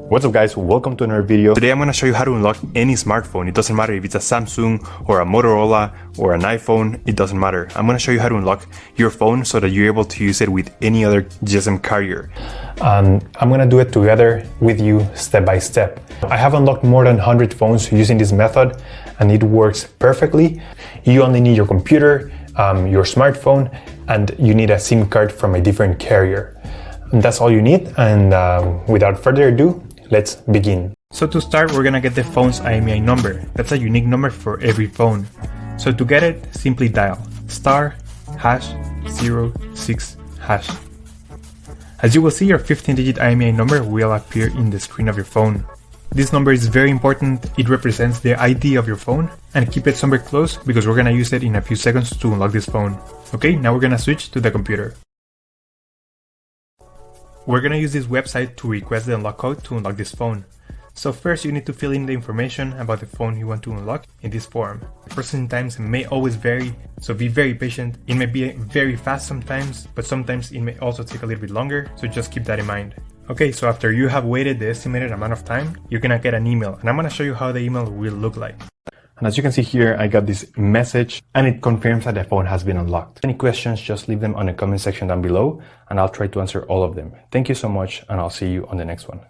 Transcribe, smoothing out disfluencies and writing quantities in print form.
What's up guys, welcome to another video. Today I'm going to show you how to unlock any smartphone. It doesn't matter if it's a Samsung or a Motorola or an iPhone, it doesn't matter. I'm going to show you how to unlock your phone so that you're able to use it with any other GSM carrier. I'm going to do it together with you step by step. I have unlocked more than 100 phones using this method and it works perfectly. You only need your computer, your smartphone, and you need a SIM card from a different carrier. And that's all you need, and without further ado, let's begin. So to start, we're gonna get the phone's IMEI number. That's a unique number for every phone. So to get it, simply dial *#06#. As you will see, your 15-digit IMEI number will appear in the screen of your phone. This number is very important. It represents the ID of your phone, and keep it somewhere close because we're gonna use it in a few seconds to unlock this phone. Okay, now we're gonna switch to the computer. We're gonna use this website to request the unlock code to unlock this phone. So first you need to fill in the information about the phone you want to unlock in this form. Processing times may always vary, so be very patient. It may be very fast sometimes, but sometimes it may also take a little bit longer, so just keep that in mind. Okay, so after you have waited the estimated amount of time, you're gonna get an email, and I'm gonna show you how the email will look like. And as you can see here, I got this message and it confirms that the phone has been unlocked. Any questions, just leave them on the comment section down below and I'll try to answer all of them. Thank you so much and I'll see you on the next one.